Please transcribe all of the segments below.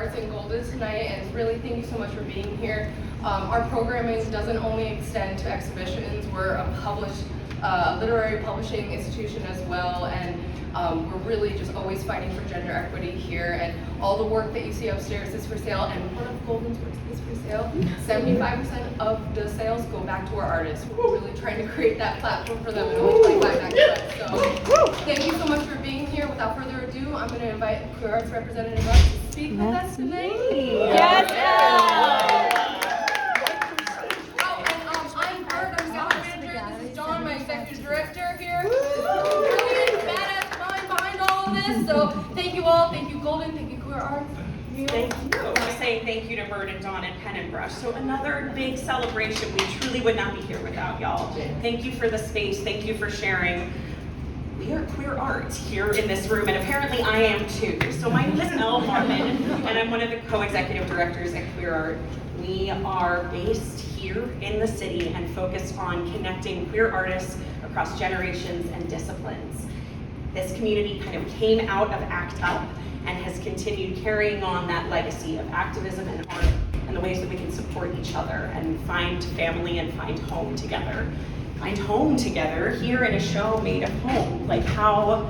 arts in Golden tonight, and really thank you so much for being here. Our programming doesn't only extend to exhibitions. We're a published literary publishing institution as well, and we're really just always fighting for gender equity here, and all the work that you see upstairs is for sale, and one of Golden's works is for sale. 75% of the sales go back to our artists. We're really trying to create that platform for them and only 25 back to us. So thank you so much for being here. Without further ado, I'm going to invite queer arts representative up to speak with us tonight. Yes. Director here. Brilliant, badass mind behind all of this. So thank you all. Thank you, Golden. Thank you, Queer Arts. Thank you. I want to say thank you to Bird and Dawn and Pen and Brush. So another big celebration. We truly would not be here without y'all. Thank you for the space. Thank you for sharing. We are queer art here in this room, and apparently I am too. So my name is Elle Harmon, and I'm one of the co-executive directors at Queer Art. We are based here in the city and focused on connecting queer artists across generations and disciplines. This community kind of came out of ACT UP and has continued carrying on that legacy of activism and art and the ways that we can support each other and find family and find home together. Find home together here in a show made of home. Like how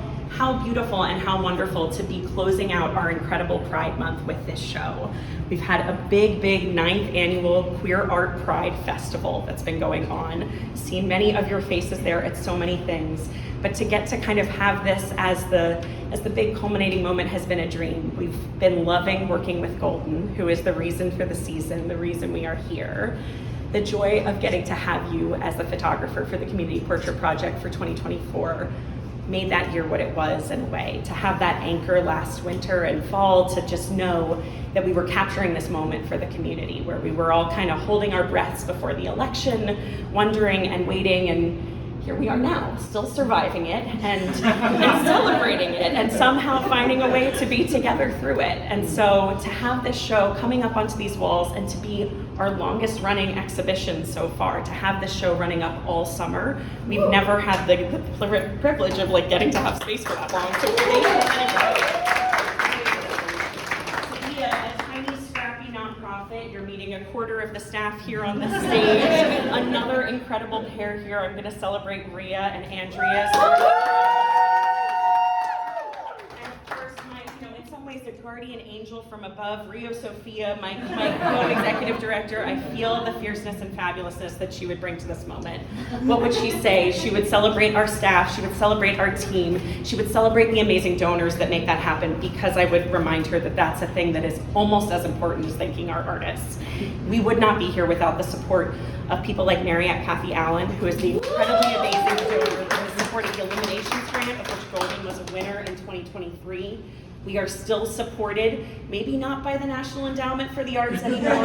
beautiful and how wonderful to be closing out our incredible Pride Month with this show. We've had a big 9th annual Queer Art Pride Festival that's been going on. Seen many of your faces there at so many things, but to get to kind of have this as the big culminating moment has been a dream. We've been loving working with Golden, who is the reason for the season, the reason we are here. The joy of getting to have you as the photographer for the Community Portrait Project for 2024 made that year what it was in a way. To have that anchor last winter and fall, to just know that we were capturing this moment for the community where we were all kind of holding our breaths before the election, wondering and waiting, and here we are now, still surviving it and celebrating it and somehow finding a way to be together through it. And so to have this show coming up onto these walls and to be our longest running exhibition so far, to have this show running up all summer, we've never had the privilege of like getting to have space for that long. So thank you. To be a tiny, scrappy nonprofit, you're meeting a quarter of the staff here on the stage. Another incredible pair here. I'm going to celebrate Rhea and Andrea. A guardian angel from above, Rio Sophia, my co-executive director. I feel the fierceness and fabulousness that she would bring to this moment. What would she say? She would celebrate our staff, she would celebrate our team, she would celebrate the amazing donors that make that happen, because I would remind her that that's a thing that is almost as important as thanking our artists. We would not be here without the support of people like Marriott Kathy Allen, who is the incredibly amazing donor that has supported the Illuminations Grant, of which Golden was a winner in 2023. We are still supported, maybe not by the National Endowment for the Arts anymore,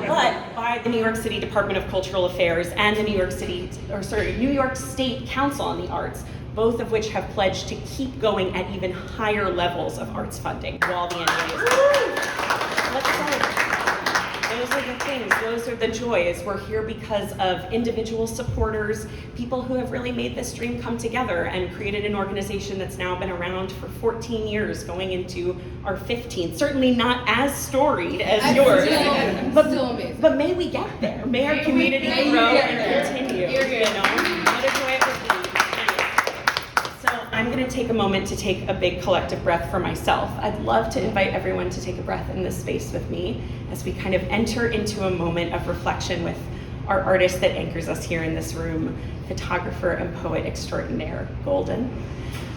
but by the New York City Department of Cultural Affairs and the New York State Council on the Arts, both of which have pledged to keep going at even higher levels of arts funding while the NEA is Let's celebrate. Those are the things, those are the joys. We're here because of individual supporters, people who have really made this dream come together and created an organization that's now been around for 14 years, going into our 15th. Certainly not as storied as yours, but may we get there. May our community grow and continue. You know, what a joy it would be. I'm going to take a moment to take a big collective breath for myself. I'd love to invite everyone to take a breath in this space with me as we kind of enter into a moment of reflection with our artist that anchors us here in this room, photographer and poet extraordinaire, Golden.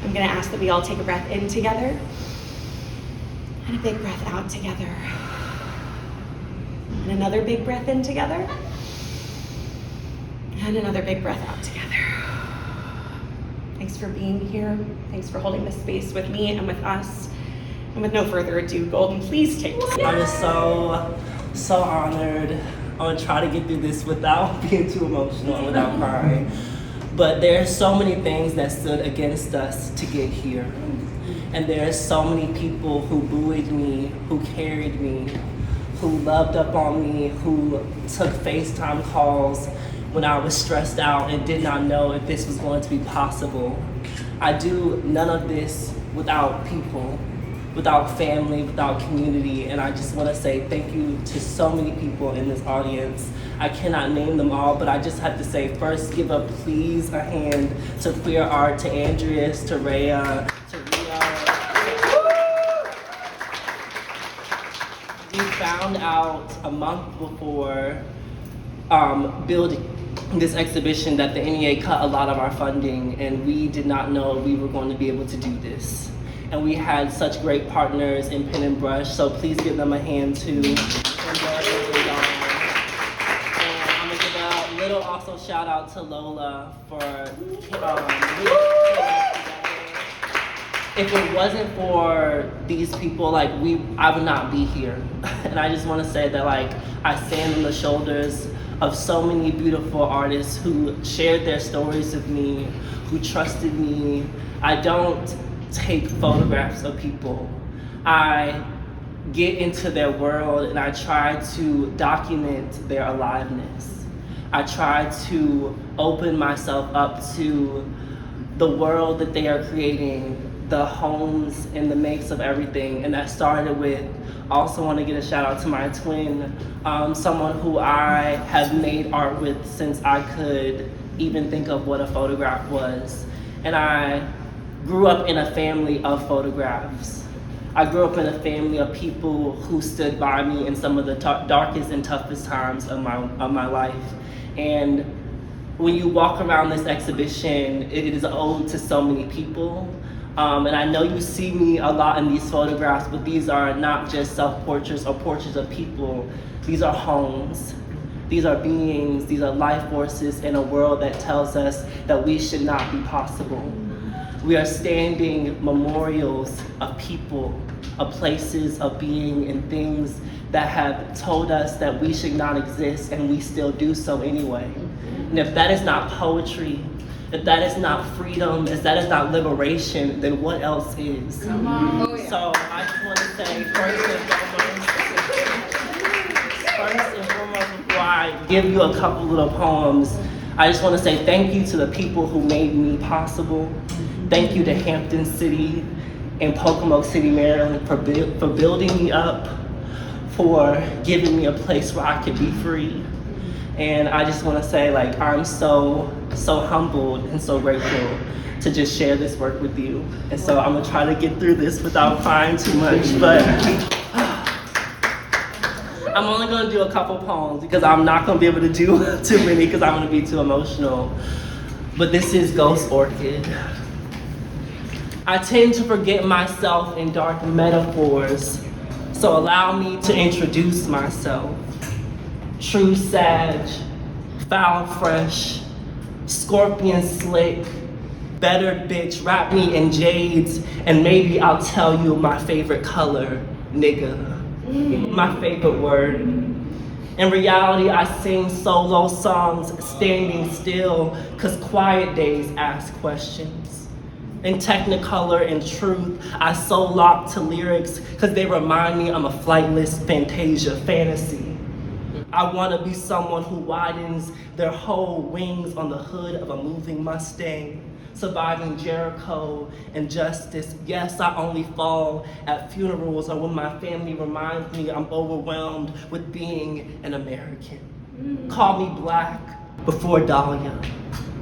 I'm going to ask that we all take a breath in together and a big breath out together. And another big breath in together and another big breath out together. Thanks for being here. Thanks for holding this space with me and with us. And with no further ado, Golden, please take this. I'm just so honored. I'm gonna try to get through this without being too emotional and without crying. But there's so many things that stood against us to get here. And there's so many people who bullied me, who carried me, who loved up on me, who took FaceTime calls when I was stressed out and did not know if this was going to be possible. I do none of this without people. without family, without community. And I just want to say thank you to so many people in this audience. I cannot name them all, but I just have to say, first, give a hand to Queer Art, to Andreas, to Rhea, to Rio. We found out a month before building this exhibition that the NEA cut a lot of our funding, and we did not know we were going to be able to do this. And we had such great partners in Pen and Brush, so please give them a hand too. And I'm gonna give a little also shout out to Lola for if it wasn't for these people, like I would not be here. And I just want to say that I stand on the shoulders of so many beautiful artists who shared their stories with me, who trusted me. I don't take photographs of people. I get into their world and I try to document their aliveness. I try to open myself up to the world that they are creating, the homes and the makes of everything. And that started with, also want to get a shout out to my twin, someone who I have made art with since I could even think of what a photograph was. And I grew up in a family of photographs. I grew up in a family of people who stood by me in some of the darkest and toughest times of my life. And when you walk around this exhibition, it is an ode to so many people. And I know you see me a lot in these photographs, but these are not just self-portraits or portraits of people. These are homes. These are beings. These are life forces in a world that tells us that we should not be possible. We are standing memorials of people, of places, of being, and things that have told us that we should not exist, and we still do so anyway. And if that is not poetry, if that is not freedom, if that is not liberation, then what else is? Come on. Oh, yeah. So I just want to say, first and foremost, before I give you a couple little poems, I just want to say thank you to the people who made me possible. Thank you to Hampton City and Pocomoke City, Maryland for building me up, for giving me a place where I could be free. And I just want to say, I'm so humbled and so grateful to just share this work with you. And so I'm gonna try to get through this without crying too much, but I'm only gonna do a couple poems because I'm not gonna be able to do too many because I'm gonna be too emotional. But this is Ghost Orchid. I tend to forget myself in dark metaphors, so allow me to introduce myself. True Sag, foul fresh, scorpion slick, bettered bitch, wrap me in jades, and maybe I'll tell you my favorite color, nigga. My favorite word. In reality, I sing solo songs standing still, cause quiet days ask questions. In Technicolor and Truth, I so lock to lyrics, cause they remind me I'm a flightless fantasia fantasy. I wanna be someone who widens their whole wings on the hood of a moving Mustang, surviving Jericho and justice. Yes, I only fall at funerals or when my family reminds me I'm overwhelmed with being an American. Call me black before Dahlia.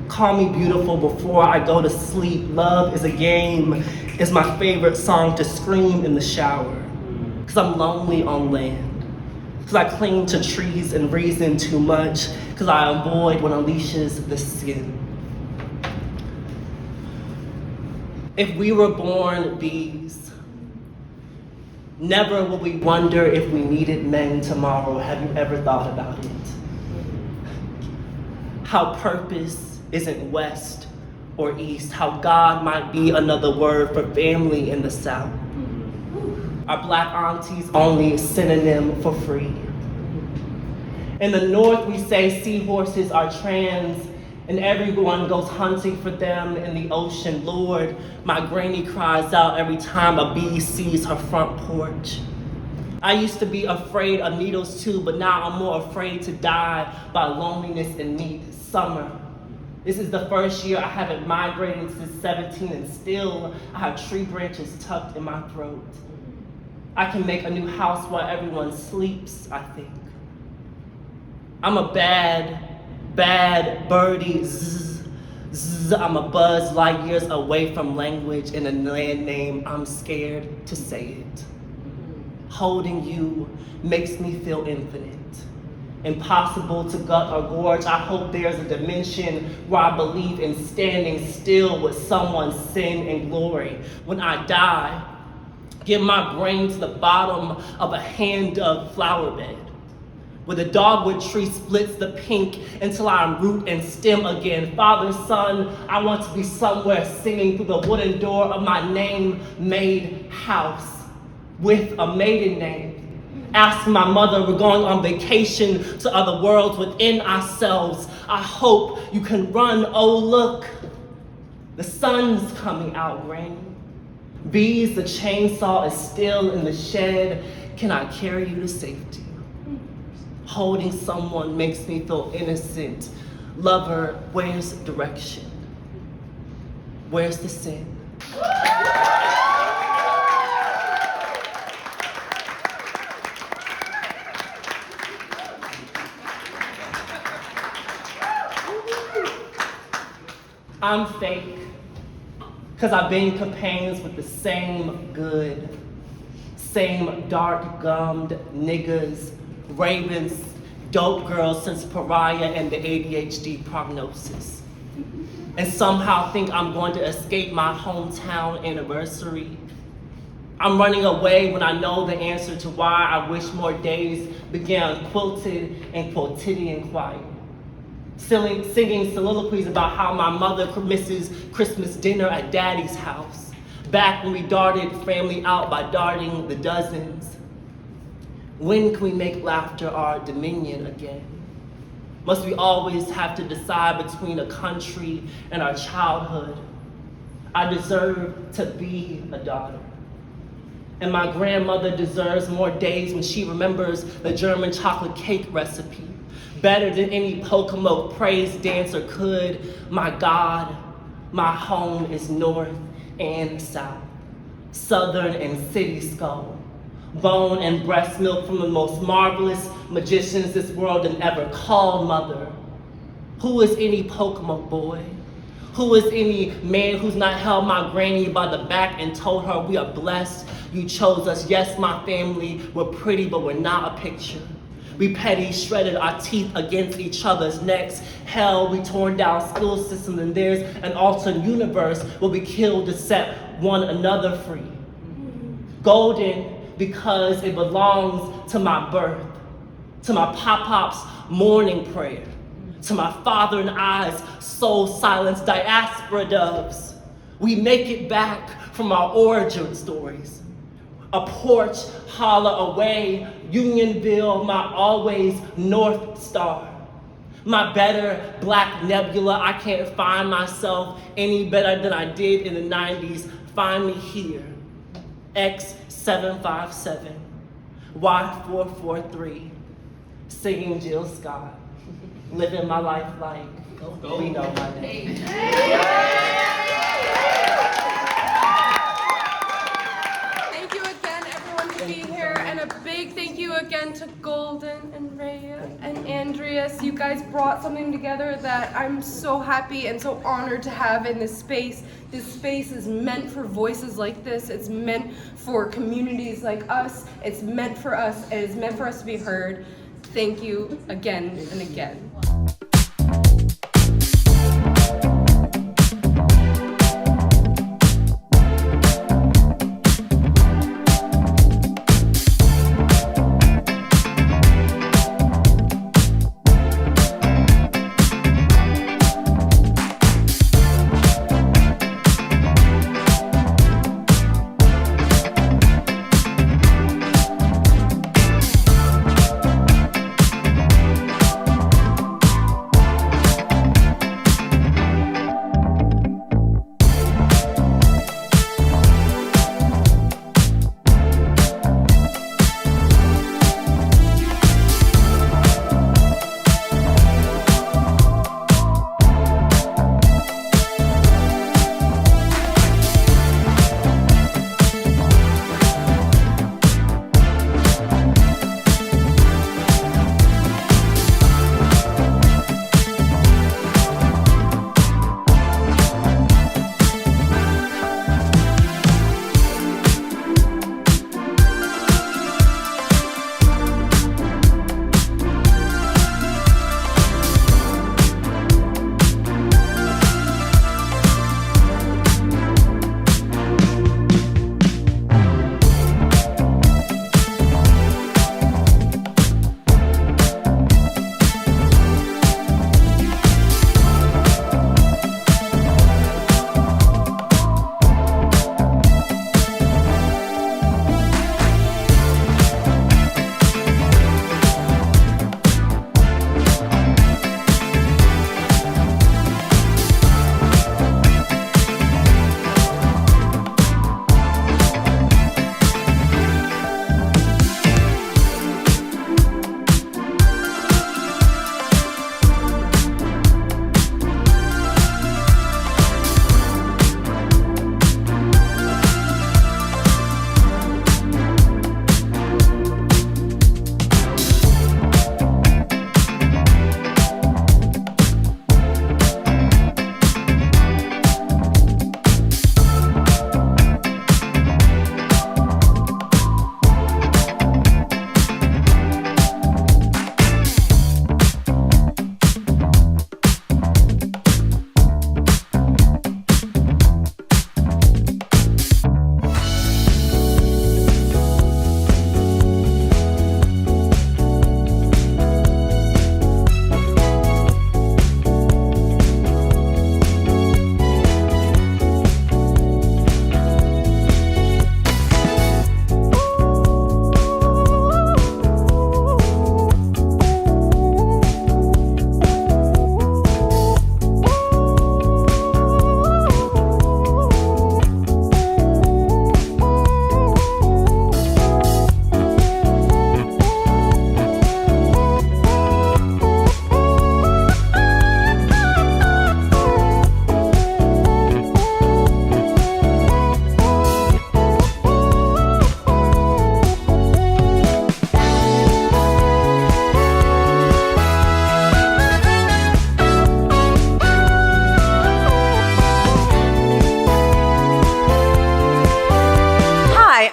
Call me beautiful before I go to sleep. Love is a game is my favorite song to scream in the shower. Cause I'm lonely on land. Cause I cling to trees and reason too much. Cause I avoid what unleashes the skin. If we were born bees, never will we wonder if we needed men tomorrow. Have you ever thought about it? How purpose isn't west or east, how God might be another word for family in the South. Our black aunties only synonym for free. In the North, we say seahorses are trans, and everyone goes hunting for them in the ocean. Lord, my granny cries out every time a bee sees her front porch. I used to be afraid of needles too, but now I'm more afraid to die by loneliness and need. Summer. This is the first year I haven't migrated since 17, and still I have tree branches tucked in my throat. I can make a new house while everyone sleeps, I think. I'm a bad, bad birdie, zzz, zzz. I'm a buzz light years away from language in a land name. I'm scared to say it. Holding you makes me feel infinite. Impossible to gut or gorge. I hope there's a dimension where I believe in standing still with someone's sin and glory. When I die, give my brain to the bottom of a hand-dug flower bed, where the dogwood tree splits the pink until I'm root and stem again. Father, son, I want to be somewhere singing through the wooden door of my name-made house with a maiden name. Ask my mother, we're going on vacation to other worlds within ourselves. I hope you can run. Oh, look, the sun's coming out, Granny. Bees, the chainsaw is still in the shed. Can I carry you to safety? Holding someone makes me feel innocent. Lover, where's direction? Where's the sin? I'm fake, cause I've been companions with the same good, same dark-gummed niggas, ravens, dope girls since Pariah and the ADHD prognosis. And somehow think I'm going to escape my hometown anniversary. I'm running away when I know the answer to why I wish more days began quilted and quotidian quiet. Singing soliloquies about how my mother misses Christmas dinner at Daddy's house, back when we darted family out by darting the dozens. When can we make laughter our dominion again? Must we always have to decide between a country and our childhood? I deserve to be a daughter. And my grandmother deserves more days when she remembers the German chocolate cake recipe. Better than any Pocomo praise dancer could. My God, my home is north and south, southern and city skull, bone and breast milk from the most marvelous magicians this world had ever called mother. Who is any Pocomo boy? Who is any man who's not held my granny by the back and told her we are blessed, you chose us. Yes, my family, we're pretty, but we're not a picture. We petty shredded our teeth against each other's necks. Hell, we torn down school systems, and there's an alternate universe where we killed to set one another free. Golden because it belongs to my birth, to my pop-pop's morning prayer, to my father and I's soul silence diaspora doves. We make it back from our origin stories. A porch holler away, Unionville, my always North Star. My better black nebula, I can't find myself any better than I did in the 90s. Find me here, X757, Y443, singing Jill Scott, living my life like we know my name. Big thank you again to Golden and Rhea and Andreas. You guys brought something together that I'm so happy and so honored to have in this space. This space is meant for voices like this. It's meant for communities like us. It's meant for us. It is meant for us to be heard. Thank you again and again.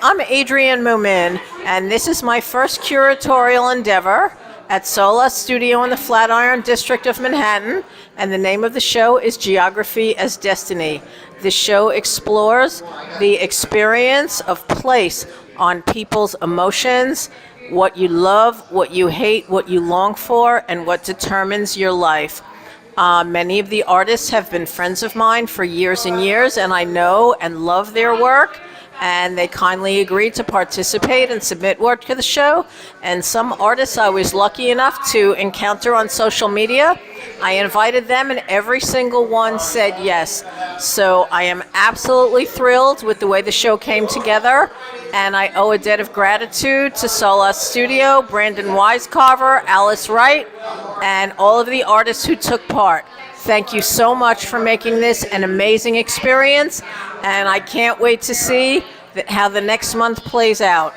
I'm Adrienne Moomin, and this is my first curatorial endeavor at Solas Studio in the Flatiron District of Manhattan, and the name of the show is Geography as Destiny. This show explores the experience of place on people's emotions, what you love, what you hate, what you long for, and what determines your life. Many of the artists have been friends of mine for years and years, and I know and love their work, and they kindly agreed to participate and submit work to the show. And some artists I was lucky enough to encounter on social media, I invited them and every single one said yes. So I am absolutely thrilled with the way the show came together, and I owe a debt of gratitude to Solas Studio, Brandon Wisecarver, Alice Wright, and all of the artists who took part. Thank you so much for making this an amazing experience, and I can't wait to see how the next month plays out.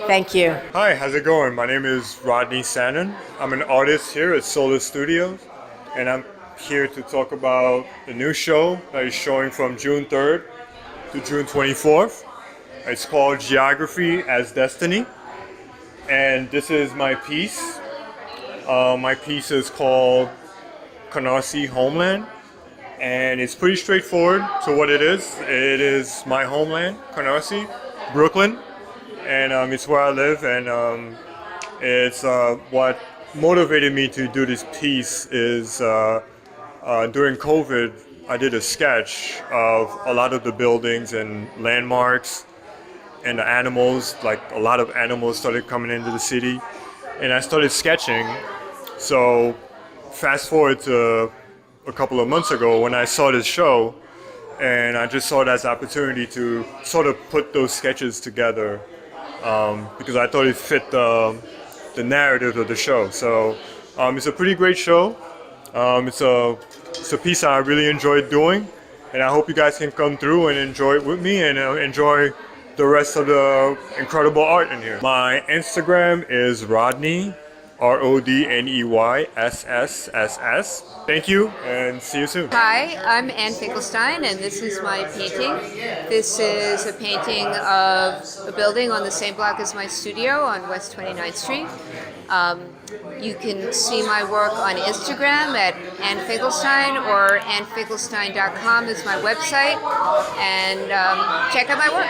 Thank you. Hi, how's it going? My name is Rodney Sannon. I'm an artist here at Solas Studios, and I'm here to talk about the new show that is showing from June 3rd to June 24th. It's called Geography as Destiny, and this is my piece. My piece is called Canarsie Homeland, and it's pretty straightforward to what it is. It is my homeland, Canarsie, Brooklyn, and it's where I live, and it's what motivated me to do this piece is during COVID, I did a sketch of a lot of the buildings and landmarks and the animals, like a lot of animals started coming into the city, and I started sketching. So fast forward to a couple of months ago when I saw this show, and I just saw it as an opportunity to sort of put those sketches together because I thought it fit the narrative of the show. So it's a pretty great show. It's a piece that I really enjoyed doing, and I hope you guys can come through and enjoy it with me and enjoy the rest of the incredible art in here. My Instagram is Rodney, RODNEYSSSS. Thank you, and see you soon. Hi, I'm Ann Finkelstein, and this is my painting. This is a painting of a building on the same block as my studio on West 29th Street. You can see my work on Instagram at Ann Finkelstein, or AnnFinkelstein.com is my website, and check out my work.